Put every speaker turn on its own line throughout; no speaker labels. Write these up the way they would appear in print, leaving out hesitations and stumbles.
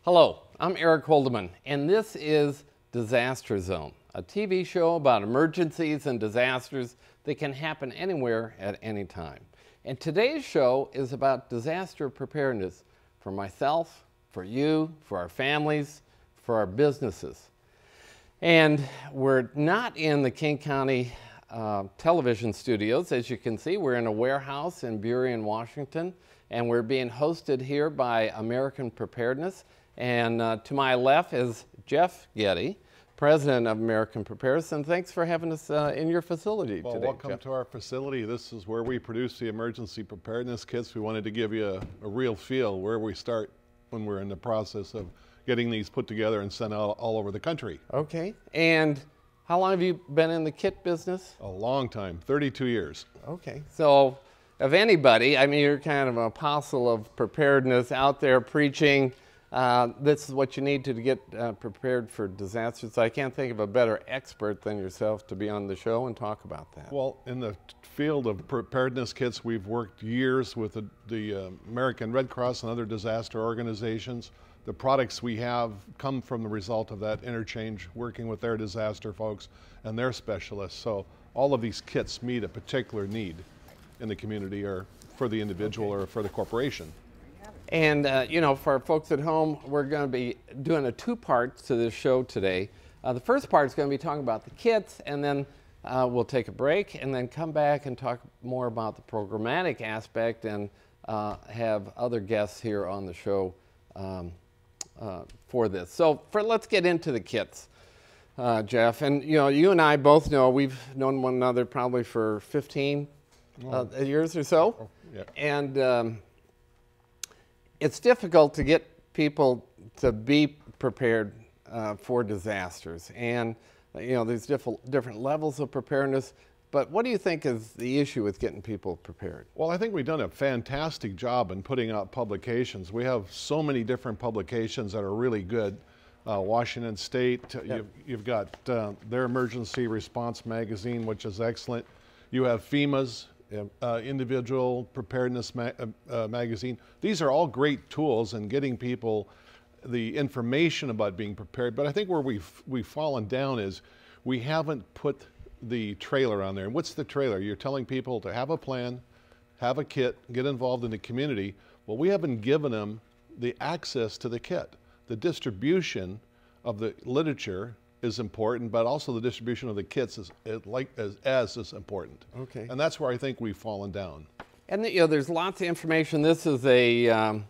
Hello, I'm Eric Holdeman, and this is Disaster Zone, a TV show about emergencies and disasters that can happen anywhere at any time. And today's show is about disaster preparedness for myself, for you, for our families, for our businesses. And we're not in the King County television studios. As you can see, we're in a warehouse in Burien, Washington, and we're being hosted here by American Preparedness. And to my left is Jeff Getty, President of American Preparedness, and thanks for having us in your facility today.
Welcome
Jeff.
to our facility. This is where we produce the emergency preparedness kits. We wanted to give you a real feel where we start when we're in the process of getting these put together and sent out all over the country.
Okay, and how long have you been in the kit business?
A long time, 32 years.
Okay, so of anybody, I mean, you're kind of an apostle of preparedness out there preaching. This is what you need to get prepared for disasters. So I can't think of a better expert than yourself to be on the show and talk about that.
Well, in the field of preparedness kits, we've worked years with the American Red Cross and other disaster organizations. The products we have come from the result of that interchange, working with their disaster folks and their specialists. So all of these kits meet a particular need in the community or for the individual or for the corporation.
And, you know, for our folks at home, we're going to be doing a two-part to this show today. The first part is going to be talking about the kits, and then we'll take a break and then come back and talk more about the programmatic aspect and have other guests here on the show for this. So let's get into the kits, Jeff. And, you know, you and I both know we've known one another probably for 15 years or so.
Oh, yeah.
And it's difficult to get people to be prepared for disasters. And, you know, there's different levels of preparedness. But what do you think is the issue with getting people prepared?
Well, I think we've done a fantastic job in putting out publications. We have so many different publications that are really good. Washington State,
Yep.
you've got their Emergency Response Magazine, which is excellent. You have FEMA's Individual Preparedness Magazine. These are all great tools in getting people the information about being prepared. But I think where we've fallen down is we haven't put the trailer on there. And what's the trailer? You're telling people to have a plan, have a kit, get involved in the community. Well, we haven't given them the access to the kit. The distribution of the literature is important, but also the distribution of the kits is as important.
Okay.
And that's where I think we've fallen down.
And, you know, there's lots of information. This is a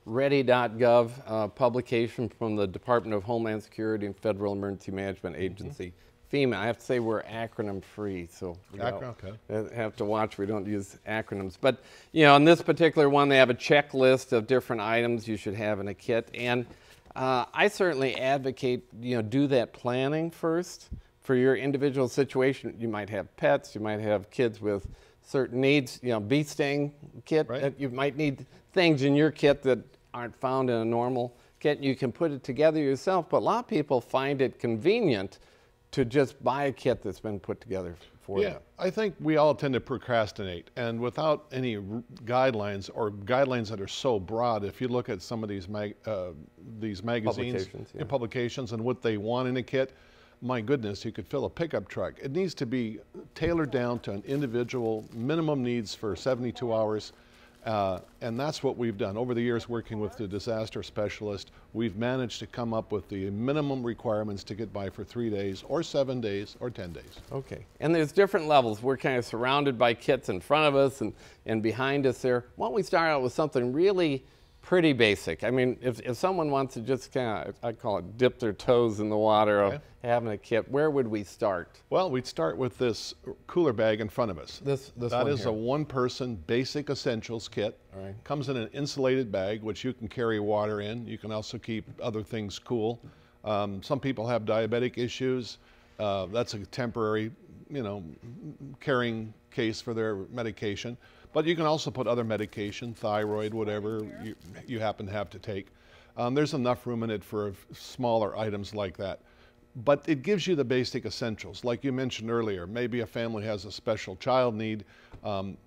ready.gov publication from the Department of Homeland Security and Federal Emergency Management Agency. FEMA. I have to say we're acronym free, so we have to watch we don't use acronyms. But, you know, on this particular one, they have a checklist of different items you should have in a kit. And I certainly advocate, you know, do that planning first for your individual situation. You might have pets, you might have kids with certain needs, you know, bee sting kit.
Right.
You might need things in your kit that aren't found in a normal kit. You can put it together yourself, but a lot of people find it convenient to just buy a kit that's been put together for them.
Yeah, I think we all tend to procrastinate, and without any guidelines or guidelines that are so broad, if you look at some of these magazines and publications and what they want in a kit, my goodness, you could fill a pickup truck. It needs to be tailored down to an individual minimum needs for 72 hours. And that's what we've done. Over the years working with the disaster specialist, we've managed to come up with the minimum requirements to get by for 3 days or 7 days or 10 days.
Okay, and there's different levels. We're kind of surrounded by kits in front of us and behind us there. Why don't we start out with something really pretty basic? I mean, if someone wants to just kind of, I call it dip their toes in the water of having a kit, where would we start?
Well, we'd start with this cooler bag in front of us. That is a one-person basic essentials kit.
All right. Comes
in an insulated bag, which you can carry water in. You can also keep other things cool. Some people have diabetic issues. That's a temporary, you know, carrying case for their medication. But you can also put other medication, thyroid, whatever you happen to have to take. There's enough room in it for smaller items like that. But it gives you the basic essentials. Like you mentioned earlier, maybe a family has a special child need.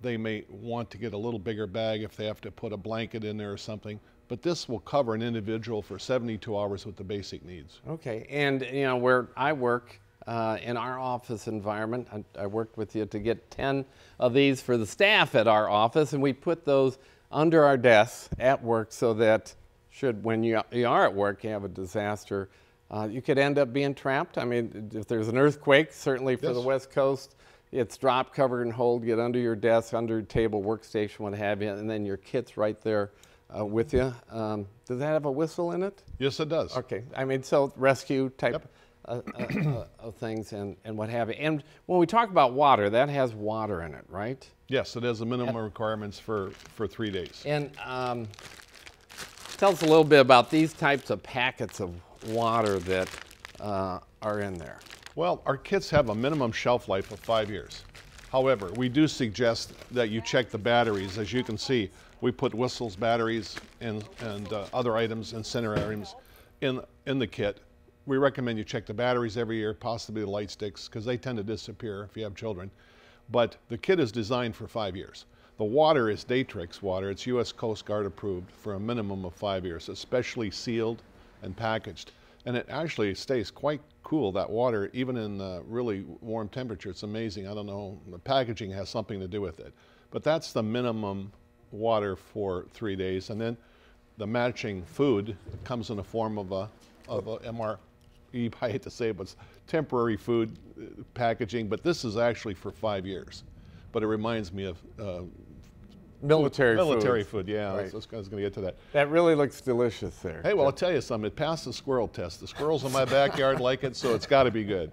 They may want to get a little bigger bag if they have to put a blanket in there or something. but this will cover an individual for 72 hours with the basic needs.
Okay, and you know, where I work, in our office environment, I worked with you to get 10 of these for the staff at our office, and we put those under our desks at work so that when you are at work, you have a disaster, you could end up being trapped. I mean, if there's an earthquake, certainly for the West Coast, it's drop, cover, and hold. Get under your desk, under your table, workstation, what have you, and then your kit's right there with you. Does that have a whistle in it?
Yes, it does.
Okay. I mean, so rescue type of things and what have you. And when we talk about water, that has water in it, right?
Yes, it has the minimum requirements for 3 days.
And tell us a little bit about these types of packets of water that are in there.
Well, our kits have a minimum shelf life of 5 years. However, we do suggest that you check the batteries. As you can see, we put whistles, batteries, and other items, incinerators in the kit. We recommend you check the batteries every year, possibly the light sticks, because they tend to disappear if you have children. But the kit is designed for 5 years. The water is Datrix water. It's U.S. Coast Guard approved for a minimum of 5 years, especially sealed and packaged. And it actually stays quite cool, that water, even in really warm temperature. It's amazing. I don't know, the packaging has something to do with it. But that's the minimum water for 3 days. And then the matching food comes in the form of a MRE, I hate to say it, but it's temporary food packaging. But this is actually for 5 years. But it reminds me of military food, yeah. Right. I was going to get to that.
That really looks delicious there.
Hey, well, I'll tell you something. It passed the squirrel test. The squirrels in my backyard like it, so it's got to be good.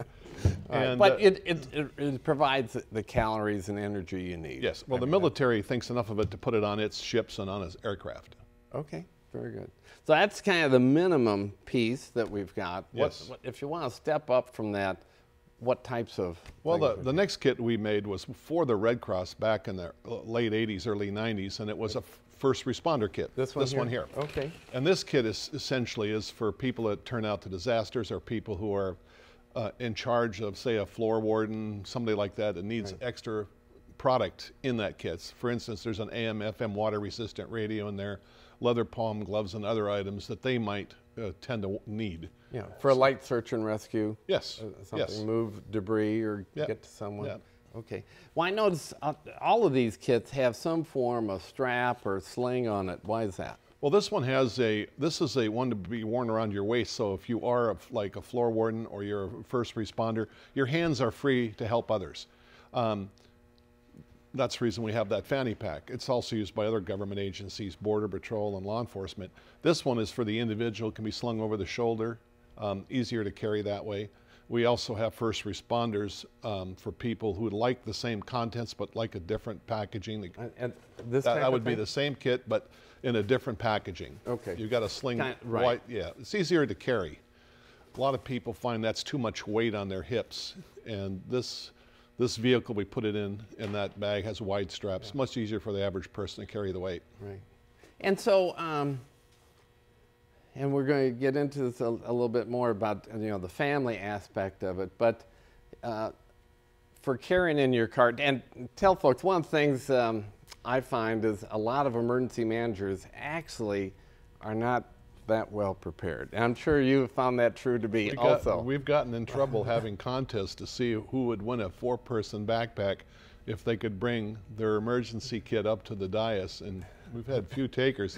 And, but it provides the calories and energy you need.
Yes. Well, the military thinks enough of it to put it on its ships and on its aircraft.
Okay. Very good. So that's kind of the minimum piece that we've got.
Yes.
If you want to step up from that, what types of?
Well, the next kit we made was for the Red Cross back in the late 80s, early 90s, and it was a first responder kit.
This one here? Okay.
And this kit is essentially for people that turn out to disasters or people who are in charge of, say, a floor warden, somebody like that needs extra product in that kit. For instance, there's an AM/FM water resistant radio in there, leather palm gloves and other items that they might tend to need.
Yeah, for a light search and rescue.
Yes.
Something, move debris or get to someone.
Yeah.
Okay. Well, I notice all of these kits have some form of strap or sling on it. Why is that?
Well, this one has this is a one to be worn around your waist, so if you are like a floor warden or you're a first responder, your hands are free to help others. That's the reason we have that fanny pack. It's also used by other government agencies, Border Patrol and law enforcement. This one is for the individual, can be slung over the shoulder, easier to carry that way. We also have first responders for people who like the same contents but like a different packaging.
And this
that would be the same kit but in a different packaging.
Okay.
You've got a sling, white, yeah, it's easier to carry. A lot of people find that's too much weight on their hips, and this vehicle, we put it in that bag, has wide straps. Yeah. Much easier for the average person to carry the weight.
Right. And so, and we're going to get into this a little bit more about the family aspect of it, but for carrying in your car, and tell folks, one of the things I find is a lot of emergency managers actually are not that well prepared. And I'm sure you've found that true to be also.
We've gotten in trouble having contests to see who would win a 4-person backpack if they could bring their emergency kit up to the dais, and we've had few takers.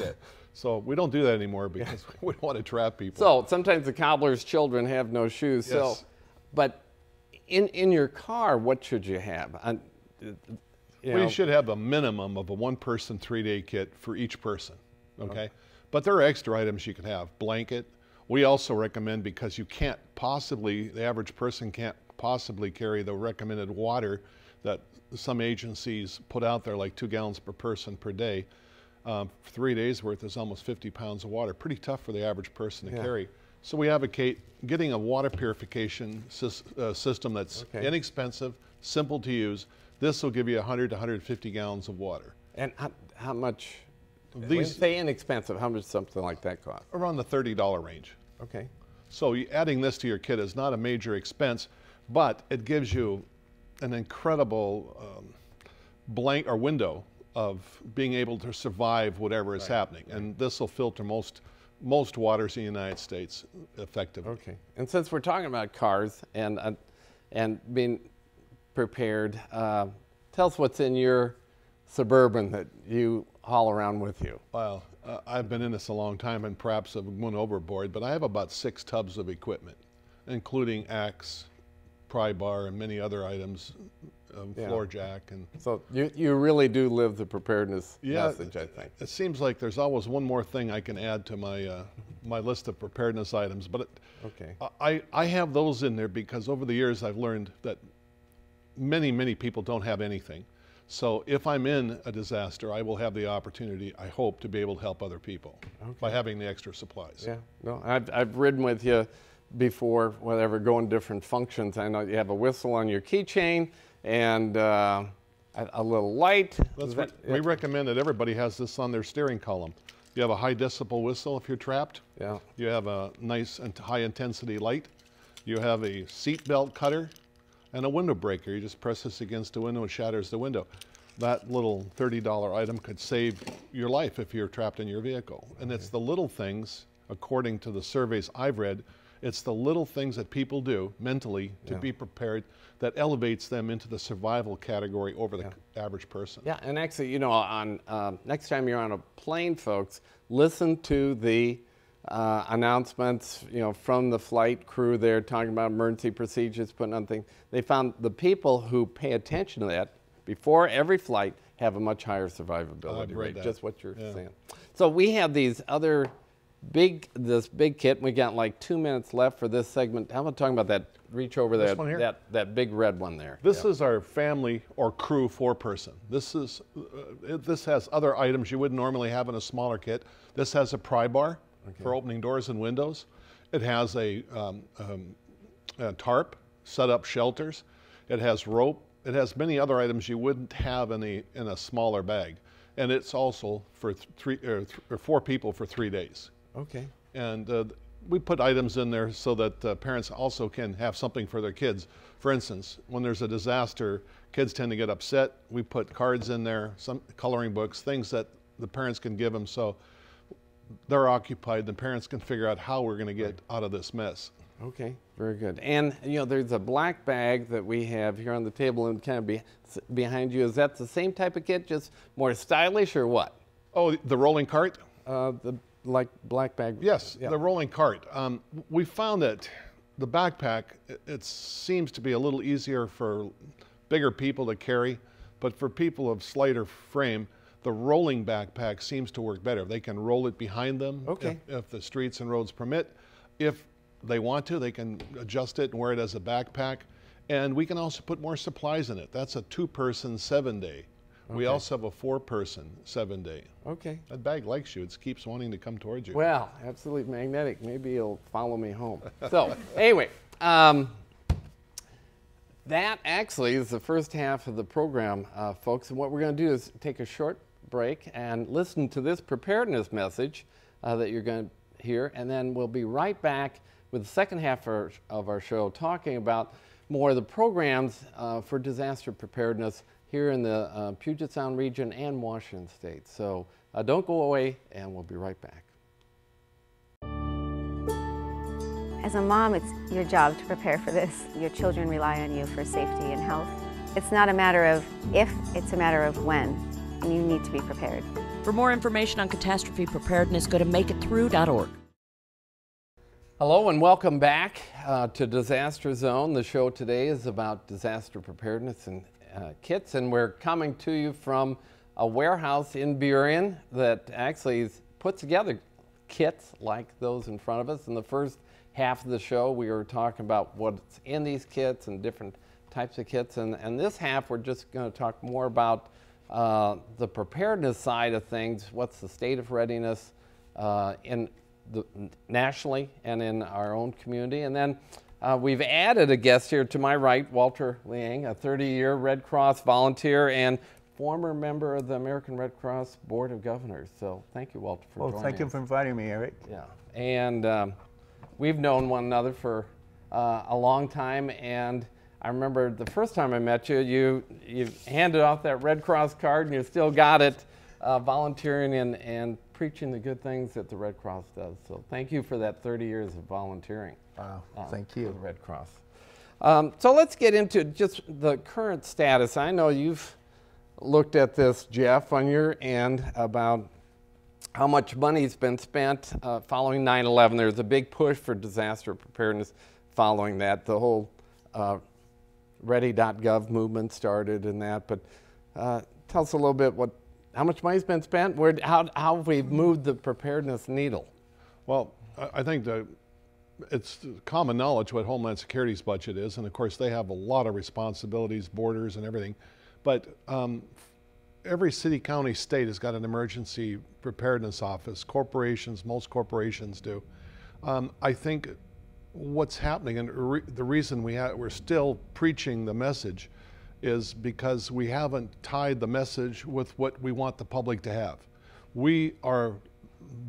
So we don't do that anymore because we don't want to trap people.
So sometimes the cobbler's children have no shoes.
Yes.
So, but in your car, what should you have?
We should have a minimum of a 1-person 3-day kit for each person, okay? But there are extra items you can have. Blanket. We also recommend, because you can't possibly, the average person can't possibly carry the recommended water that some agencies put out there, like 2 gallons per person per day. 3 days worth is almost 50 pounds of water. Pretty tough for the average person to carry. So we advocate getting a water purification system that's inexpensive, simple to use. This will give you 100 to 150 gallons of water.
And how much? When you say inexpensive, how much something like that cost?
Around the $30 range.
Okay.
So adding this to your kit is not a major expense, but it gives you an incredible window of being able to survive whatever is happening. And this will filter most waters in the United States effectively.
Okay. And since we're talking about cars and being prepared, tell us what's in your Suburban that you haul around with you.
Well, I've been in this a long time and perhaps I've went overboard, but I have about 6 tubs of equipment, including axe, pry bar, and many other items, floor jack. And
so you really do live the preparedness message, I think.
It seems like there's always one more thing I can add to my my list of preparedness items, but I have those in there because over the years I've learned that many people don't have anything. So if I'm in a disaster, I will have the opportunity, I hope, to be able to help other people by having the extra supplies.
Yeah, no, I've ridden with you before, whatever, going to different functions. I know you have a whistle on your keychain and a little light.
We recommend that everybody has this on their steering column. You have a high decibel whistle if you're trapped.
Yeah. You
have a nice and high intensity light. You have a seat belt cutter and a window breaker. You just press this against the window and shatters the window. That little $30 item could save your life if you're trapped in your vehicle. And it's the little things, according to the surveys I've read, it's the little things that people do mentally to be prepared that elevates them into the survival category over the average person.
Yeah, and actually, you know, on next time you're on a plane, folks, listen to the announcements, you know, from the flight crew there talking about emergency procedures, putting on things. They found the people who pay attention to that before every flight have a much higher survivability rate, just what you're saying. So we have these other this big kit. We got like 2 minutes left for this segment. How about talking about that, reach over there, that big red one there.
This is our family or crew 4-person. This has other items you wouldn't normally have in a smaller kit. This has a pry bar for opening doors and windows. It has a tarp, set up shelters. It has rope. It has many other items you wouldn't have in a smaller bag. And it's also for 4 people for 3 days.
Okay.
And we put items in there so that parents also can have something for their kids. For instance, when there's a disaster, kids tend to get upset. We put cards in there, some coloring books, things that the parents can give them so they're occupied. The parents can figure out how we're going to get out of this mess.
Okay, very good. And, you know, there's a black bag that we have here on the table and kind of behind you. Is that the same type of kit, just more stylish or what?
Oh, the rolling cart?
Like black bag?
Yes, the rolling cart. We found that the backpack, it seems to be a little easier for bigger people to carry, but for people of slighter frame, the rolling backpack seems to work better. They can roll it behind them if the streets and roads permit. If they want to, they can adjust it and wear it as a backpack. And we can also put more supplies in it. That's a 2-person 7-day. We also have a 4-person 7-day.
Okay.
That bag likes you. It keeps wanting to come towards you.
Well, absolutely magnetic. Maybe it'll follow me home. So anyway, that actually is the first half of the program, folks. And what we're going to do is take a short break and listen to this preparedness message that you're going to hear. And then we'll be right back with the second half of our show, talking about more of the programs for disaster preparedness here in the Puget Sound region and Washington State. So don't go away, and we'll be right back.
As a mom, it's your job to prepare for this. Your children rely on you for safety and health. It's not a matter of if, it's a matter of when, and you need to be prepared.
For more information on catastrophe preparedness, go to makeitthrough.org.
Hello and welcome back to Disaster Zone. The show today is about disaster preparedness and kits, and we're coming to you from a warehouse in Burien that actually puts together kits like those in front of us. In the first half of the show, we were talking about what's in these kits and different types of kits, and this half we're just going to talk more about the preparedness side of things. What's the state of readiness nationally and in our own community. And then we've added a guest here to my right, Walter Liang, a 30-year Red Cross volunteer and former member of the American Red Cross Board of Governors. So thank you, Walter, for joining us.
Well, thank you for inviting me, Eric.
Yeah, and we've known one another for a long time, and I remember the first time I met you, you handed off that Red Cross card, and you still got it, volunteering and preaching the good things that the Red Cross does. So thank you for that 30 years of volunteering.
Wow, thank you.
For the Red Cross. So let's get into just the current status. I know you've looked at this, Jeff, on your end about how much money's been spent following 9/11. There's a big push for disaster preparedness following that. The whole ready.gov movement started in that. But tell us a little bit how much money's been spent, how we've moved the preparedness needle.
Well, I think it's common knowledge what Homeland Security's budget is, and of course they have a lot of responsibilities, borders and everything. But every city, county, state has got an emergency preparedness office. Corporations, most corporations do. I think what's happening, and the reason we're still preaching the message, is because we haven't tied the message with what we want the public to have. We are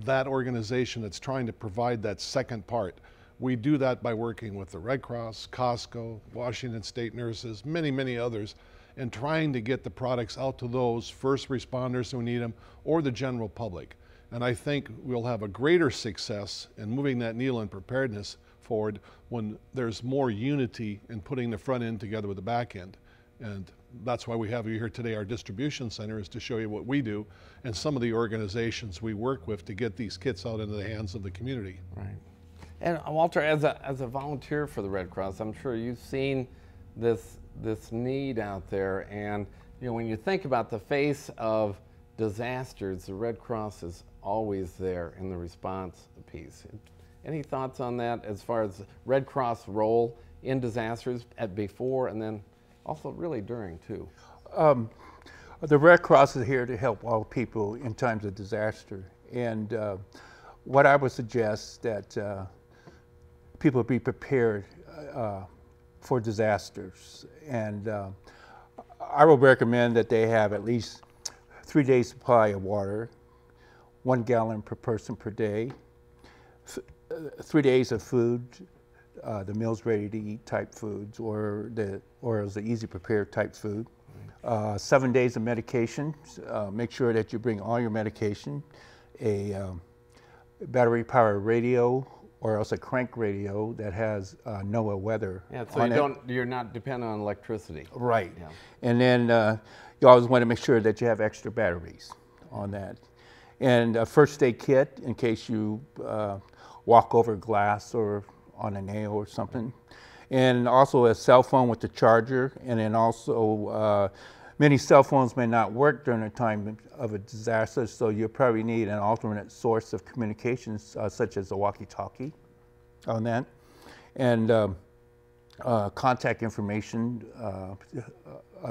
that organization that's trying to provide that second part. We do that by working with the Red Cross, Costco, Washington State Nurses, many, many others, and trying to get the products out to those first responders who need them or the general public. And I think we'll have a greater success in moving that needle in preparedness forward when there's more unity in putting the front end together with the back end. And that's why we have you here today. Our distribution center is to show you what we do and some of the organizations we work with to get these kits out into the hands of the community.
Right. And Walter, as a volunteer for the Red Cross, I'm sure you've seen this need out there. And when you think about the face of disasters, the Red Cross is always there in the response piece. Any thoughts on that as far as Red Cross role in disasters before and then also really during too?
The Red Cross is here to help all people in times of disaster. And what I would suggest that people be prepared for disasters. And I would recommend that they have at least 3 days supply of water, 1 gallon per person per day, 3 days of food, the meals ready to eat type foods, or the easy prepared type food. 7 days of medication. Make sure that you bring all your medication, a battery powered radio, or else a crank radio that has NOAA weather.
Yeah, so you're not dependent on electricity.
Right.
Yeah.
And then you always want to make sure that you have extra batteries on that. And a first aid kit in case you walk over glass or on a nail or something. And also a cell phone with the charger. And then also many cell phones may not work during a time of a disaster, so you probably need an alternate source of communications, such as a walkie-talkie on that. And contact information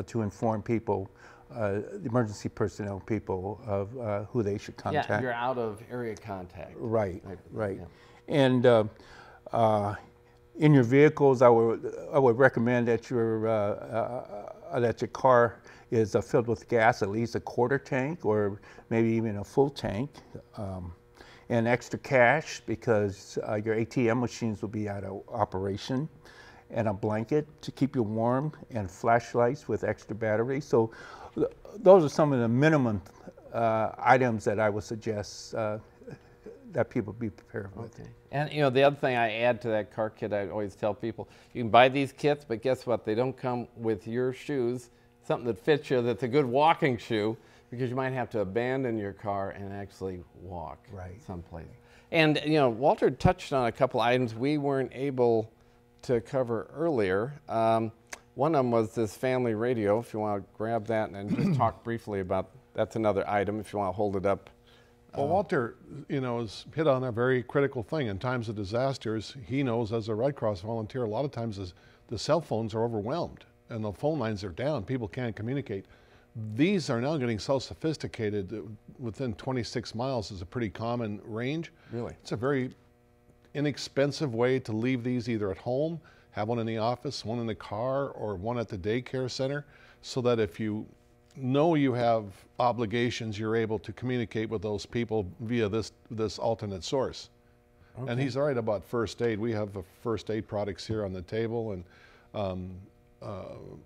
to inform people, the emergency personnel people, of who they should contact.
Yeah, you're out of area contact.
Right, right.
Yeah.
And in your vehicles, I would recommend that your car is filled with gas, at least a quarter tank or maybe even a full tank, and extra cash because your ATM machines will be out of operation, and a blanket to keep you warm, and flashlights with extra batteries. So those are some of the minimum items that I would suggest that people be prepared with.
Okay. And the other thing I add to that car kit, I always tell people, you can buy these kits, but guess what? They don't come with your shoes, something that fits you, that's a good walking shoe, because you might have to abandon your car and actually walk someplace. And Walter touched on a couple items we weren't able to cover earlier. One of them was this family radio, if you want to grab that and just talk briefly about, that's another item if you want to hold it up.
Well, Walter, has hit on a very critical thing. In times of disasters, he knows as a Red Cross volunteer, a lot of times the cell phones are overwhelmed and the phone lines are down. People can't communicate. These are now getting so sophisticated that within 26 miles is a pretty common range.
Really?
It's a very inexpensive way to leave these either at home, have one in the office, one in the car, or one at the daycare center, so that if you know you have obligations, you're able to communicate with those people via this alternate source. Okay. And he's right about first aid. We have first aid products here on the table, and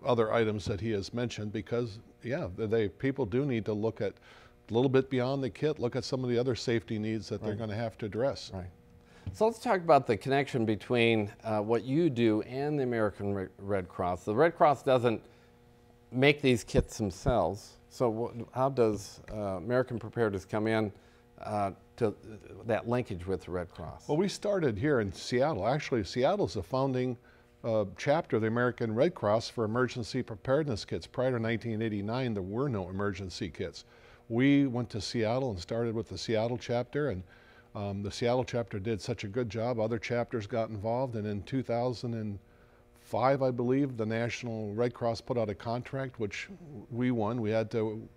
other items that he has mentioned, because yeah, people do need to look at a little bit beyond the kit, look at some of the other safety needs that they're going to have to address.
Right. So let's talk about the connection between what you do and the American Red Cross. The Red Cross doesn't make these kits themselves. So how does American Preparedness come in to that linkage with the Red Cross?
Well, we started here in Seattle. Actually, Seattle's the founding chapter of the American Red Cross for emergency preparedness kits. Prior to 1989, there were no emergency kits. We went to Seattle and started with the Seattle chapter, and the Seattle chapter did such a good job. Other chapters got involved, and in 2005, I believe, the National Red Cross put out a contract, which we won. We had to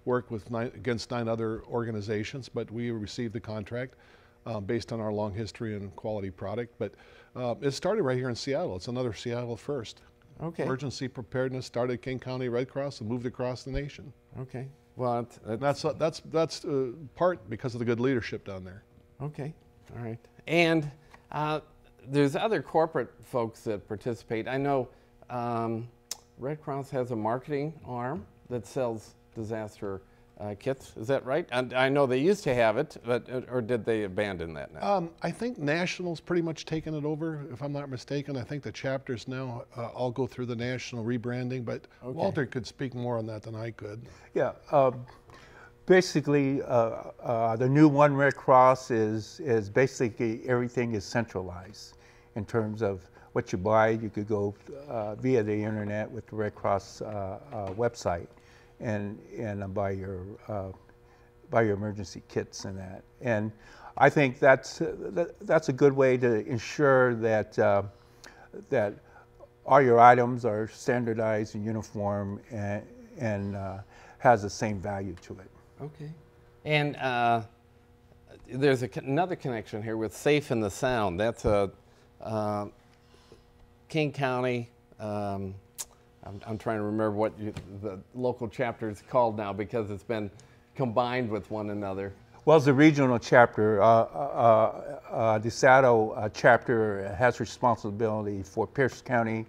work with against 9 other organizations, but we received the contract based on our long history and quality product. But it started right here in Seattle. It's another Seattle first.
Okay.
Emergency preparedness started at King County Red Cross and moved across the nation.
Okay. Well,
that's part because of the good leadership down there.
Okay. All right. And there's other corporate folks that participate. I know Red Cross has a marketing arm that sells disaster kits. Is that right? And I know they used to have it, but or did they abandon that now?
I think National's pretty much taken it over, if I'm not mistaken. I think the chapters now all go through the National rebranding, but okay. Walter could speak more on that than I could.
Yeah. Basically, the new One Red Cross is basically everything is centralized in terms of what you buy. You could go via the internet with the Red Cross website and buy your emergency kits and that. And I think that's a good way to ensure that that all your items are standardized and uniform and has the same value to it.
Okay. And there's another connection here with Safe and the Sound. That's a King County. I'm trying to remember what the local chapter is called now because it's been combined with one another.
Well, it's a regional chapter. The Seattle chapter has responsibility for Pierce County,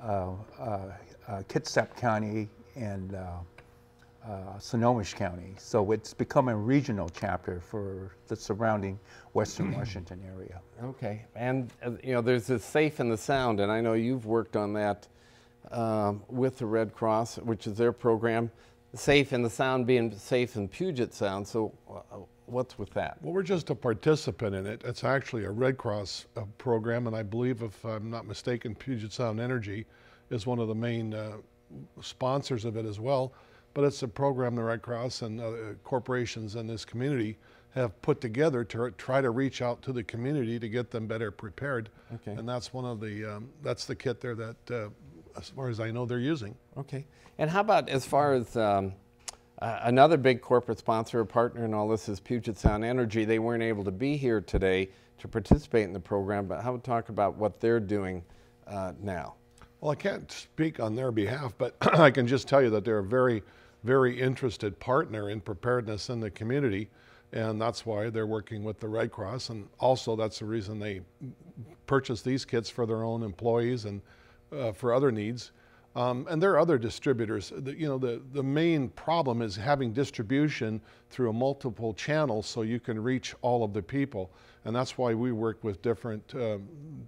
Kitsap County, and Snohomish County. So it's become a regional chapter for the surrounding Western Washington area.
Okay, and you know, there's this Safe and the Sound, and I know you've worked on that with the Red Cross, which is their program. Safe and the Sound being safe in Puget Sound. So what's with that?
Well, we're just a participant in it. It's actually a Red Cross program, and I believe, if I'm not mistaken, Puget Sound Energy is one of the main sponsors of it as well. But it's a program the Red Cross and corporations in this community have put together to try to reach out to the community to get them better prepared. Okay. And that's one of the, that's the kit there that, as far as I know, they're using.
Okay. And how about as far as another big corporate sponsor or partner in all this is Puget Sound Energy. They weren't able to be here today to participate in the program, but how about talk about what they're doing now?
Well, I can't speak on their behalf, but I can just tell you that they're a very, very interested partner in preparedness in the community, and that's why they're working with the Red Cross, and also that's the reason they purchase these kits for their own employees and for other needs. And there are other distributors. The main problem is having distribution through multiple channels so you can reach all of the people. And that's why we work with different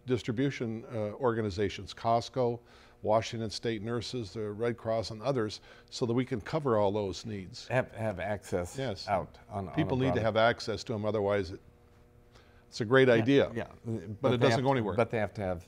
distribution organizations, Costco, Washington State Nurses, the Red Cross, and others, so that we can cover all those needs.
Have access out.
People need to have access to them, otherwise it's a great idea.
Yeah,
but it doesn't go anywhere.
But they have to have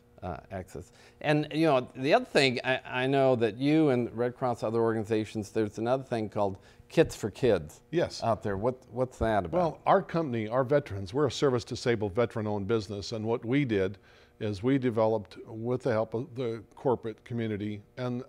access. And you know, the other thing, I know that you and Red Cross, other organizations, there's another thing called Kits for Kids.
Yes.
Out there. What's that about?
Well, our company, our veterans, we're a service-disabled veteran-owned business, and what we did is we developed, with the help of the corporate community and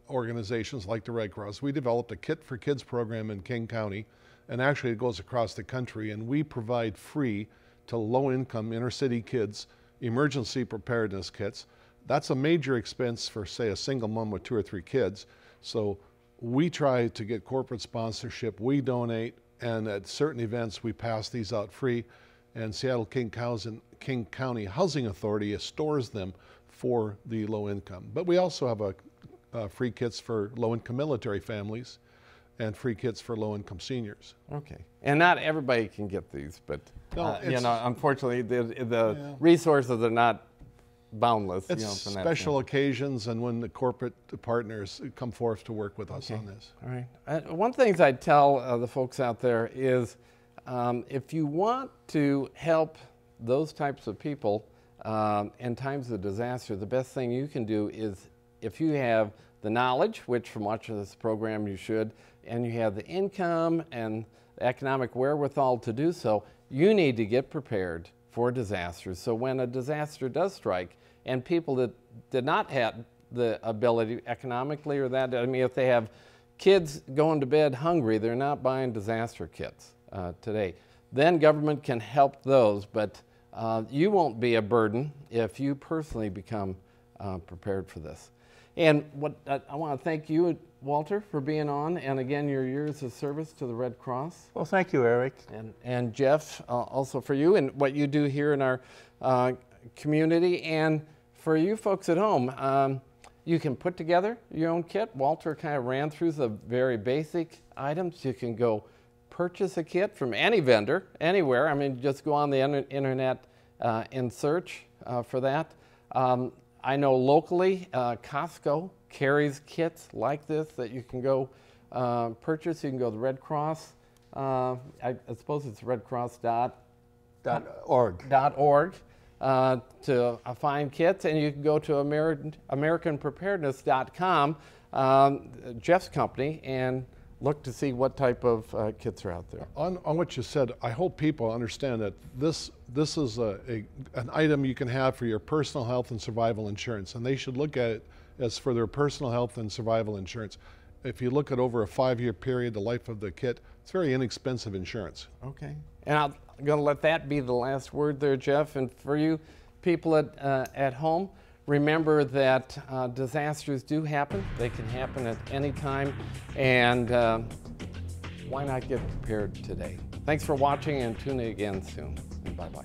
organizations like the Red Cross, we developed a Kit for Kids program in King County, and actually it goes across the country, and we provide free to low-income inner-city kids emergency preparedness kits. That's a major expense for, say, a single mom with 2 or 3 kids. So we try to get corporate sponsorship, we donate, and at certain events we pass these out free. And Seattle King County Housing Authority stores them for the low income. But we also have free kits for low income military families and free kits for low income seniors.
Okay. And not everybody can get these, but
No,
you
it's-
know, unfortunately, the resources are not boundless.
It's
you know, from that
special occasions and when the corporate partners come forth to work with us on this.
All right. One thing I'd tell the folks out there is if you want to help those types of people in times of disaster, the best thing you can do is if you have the knowledge, which from watching this program you should, and you have the income and the economic wherewithal to do so, you need to get prepared for disasters. So when a disaster does strike, and people that did not have the ability economically or that, I mean, if they have kids going to bed hungry, they're not buying disaster kits today. Then government can help those, but you won't be a burden if you personally become prepared for this. And what I want to thank you, Walter, for being on, and again, your years of service to the Red Cross.
Well, thank you, Eric.
And Jeff, also for you and what you do here in our community. And for you folks at home, you can put together your own kit. Walter kind of ran through the very basic items. You can go purchase a kit from any vendor, anywhere. I mean, just go on the internet and search for that. I know locally, Costco carries kits like this that you can go purchase. You can go to the Red Cross. I suppose it's redcross.org to find kits, and you can go to AmericanPreparedness.com, Jeff's company, and look to see what type of kits are out there.
On what you said, I hope people understand that this is an item you can have for your personal health and survival insurance, and they should look at it as for their personal health and survival insurance. If you look at over a 5-year period, the life of the kit, it's very inexpensive insurance.
Okay. And I'm going to let that be the last word there, Jeff. And for you people at home, remember that disasters do happen. They can happen at any time. And why not get prepared today? Thanks for watching, and tune in again soon. Bye-bye.